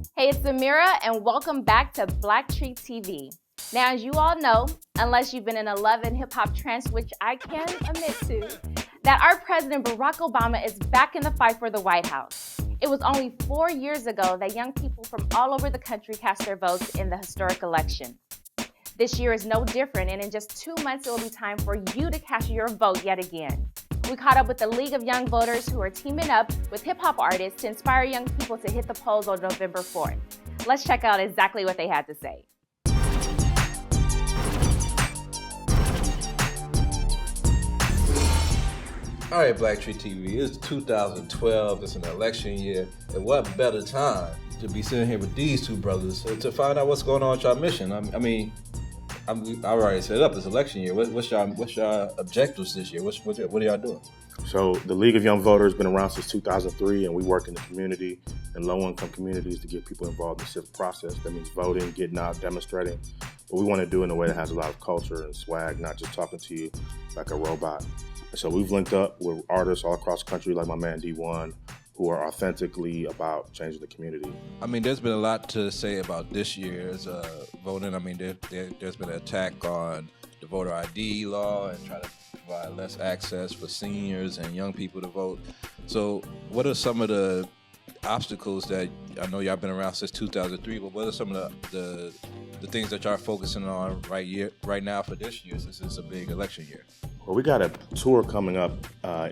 Hey, it's Amira, and welcome back to BlackTree TV. Now, as you all know, unless you've been in a love and hip-hop trance, which I can admit to, that our President Barack Obama is back in the fight for the White House. It was only 4 years ago that young people from all over the country cast their votes in the historic election. This year is no different, and in just 2 months, it will be time for you to cast your vote yet again. We caught up with the League of Young Voters who are teaming up with hip-hop artists to inspire young people to hit the polls on November 4th. Let's check out exactly what they had to say. All right, BlackTree TV, it's 2012, it's an election year, and what better time to be sitting here with these two brothers to find out what's going on with your mission. I already set up this election year. What's your objectives this year? What are y'all doing? So the League of Young Voters has been around since 2003, and we work in the community and low-income communities to get people involved in the civic process. That means voting, getting out, demonstrating. But we want to do it in a way that has a lot of culture and swag, not just talking to you like a robot. And so we've linked up with artists all across the country, like my man Dee-1, who are authentically about changing the community. I mean, there's been a lot to say about this year's voting. I mean, there's been an attack on the voter ID law and try to provide less access for seniors and young people to vote. So what are some of the obstacles that, I know y'all been around since 2003, but what are some of the things that y'all are focusing on right now for this year, since it's a big election year? Well, we got a tour coming up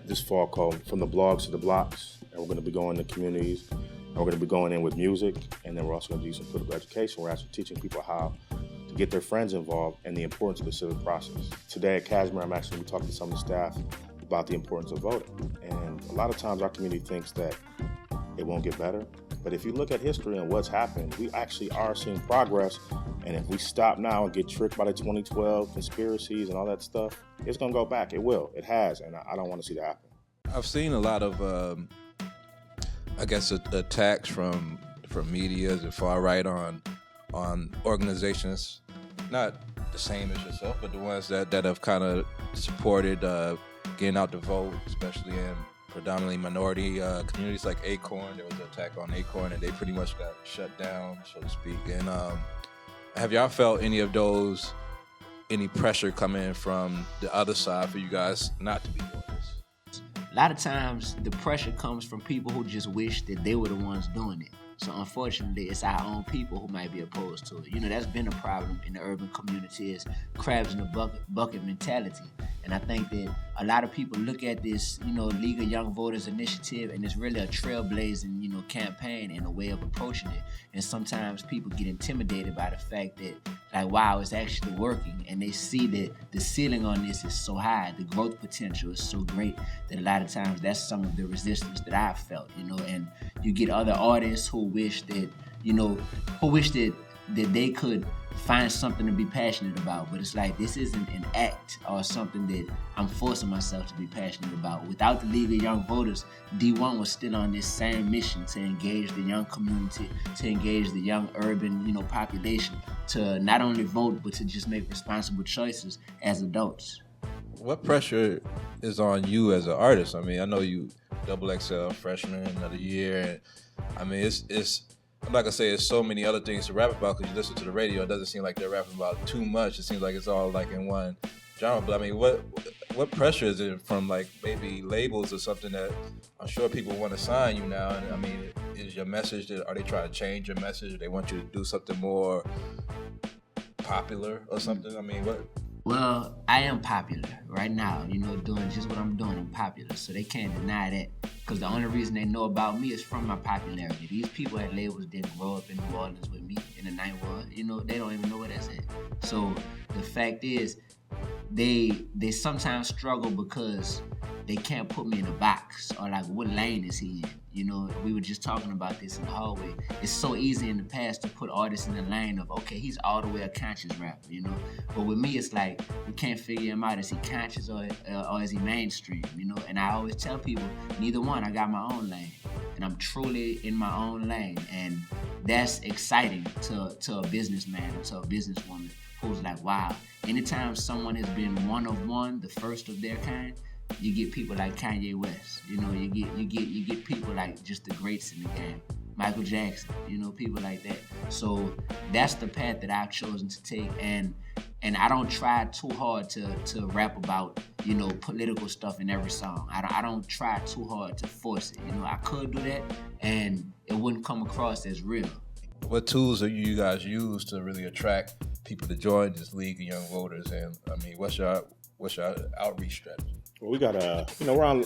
this fall called From the Blogs to the Blocks, and we're going to be going to communities, and we're going to be going in with music, and then we're also going to do some political education. We're actually teaching people how to get their friends involved and the importance of the civic process. Today at Kashmir, I'm actually going to be talking to some of the staff about the importance of voting. And a lot of times our community thinks that it won't get better. But if you look at history and what's happened, we actually are seeing progress. And if we stop now and get tricked by the 2012 conspiracies and all that stuff, it's going to go back. It will. It has. And I don't want to see that happen. I've seen a lot of, attacks from media and far right on organizations, not the same as yourself, but the ones that have kind of supported getting out the vote, especially in predominantly minority communities like Acorn. There was an attack on Acorn, and they pretty much got shut down, so to speak. And have y'all felt any pressure coming from the other side for you guys not to be doing this? A lot of times, the pressure comes from people who just wish that they were the ones doing it. So unfortunately, it's our own people who might be opposed to it. You know, that's been a problem in the urban community, is crabs in a bucket mentality. And I think that a lot of people look at this, League of Young Voters initiative, and it's really a trailblazing, campaign and a way of approaching it. And sometimes people get intimidated by the fact that, wow, it's actually working. And they see that the ceiling on this is so high, the growth potential is so great, that a lot of times that's some of the resistance that I've felt, and you get other artists who wish that they could find something to be passionate about. But it's like, this isn't an act or something that I'm forcing myself to be passionate about. Without the League of Young Voters, Dee-1 was still on this same mission to engage the young community, to engage the young urban, population, to not only vote, but to just make responsible choices as adults. What pressure is on you as an artist? I mean, I know you XXL freshman of the year, and it's I'm not gonna say there's so many other things to rap about, because you listen to the radio, it doesn't seem like they're rapping about too much. It seems like it's all like in one genre. But I mean, what pressure is it from, like, maybe labels or something that I'm sure people want to sign you now? And I mean, is your message are they trying to change your message? They want you to do something more popular or something? I mean, what? Well, I am popular right now, doing just what I'm doing. I'm popular, so they can't deny that. Because the only reason they know about me is from my popularity. These people at labels didn't grow up in New Orleans with me in the ninth ward. They don't even know where that's at. So the fact is, they sometimes struggle because they can't put me in a box, or like, what lane is he in? We were just talking about this in the hallway. It's so easy in the past to put artists in the lane of, okay, he's all the way a conscious rapper, But with me, it's like, we can't figure him out. Is he conscious or is he mainstream, And I always tell people, neither one. I got my own lane, and I'm truly in my own lane. And that's exciting to a businessman or to a businesswoman who's like, wow, anytime someone has been one of one, the first of their kind, you get people like Kanye West. You get people like just the greats in the game. Michael Jackson, you know, people like that. So that's the path that I've chosen to take, and I don't try too hard to rap about, you know, political stuff in every song. I don't try too hard to force it. You know, I could do that, and it wouldn't come across as real. What tools do you guys use to really attract people to join this League of Young Voters? And I mean, what's your outreach strategy? Well, we got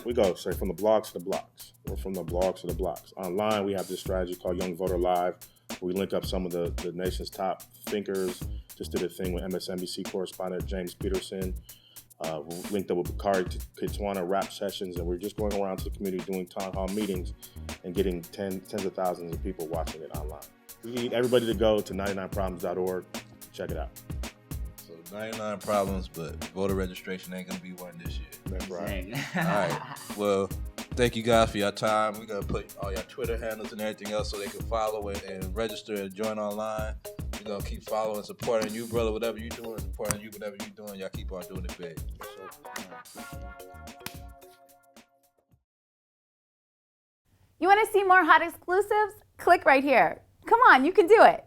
we go from the blogs to the blocks. We're from the blogs to the blocks. Online, we have this strategy called Young Voter Live, where we link up some of the nation's top thinkers. Just did a thing with MSNBC correspondent James Peterson. We linked up with Bakari Kitwana rap sessions, and we're just going around to the community doing town hall meetings and getting tens of thousands of people watching it online. We need everybody to go to 99problems.org. Check it out. 99 problems, but voter registration ain't gonna be one this year. That's right. All right. Well, thank you guys for your time. We're gonna put all your Twitter handles and everything else so they can follow it and register and join online. We're gonna keep following, supporting you, brother, whatever you're doing, supporting you, whatever you're doing. Y'all keep on doing it big. You want to see more hot exclusives? Click right here. Come on, you can do it.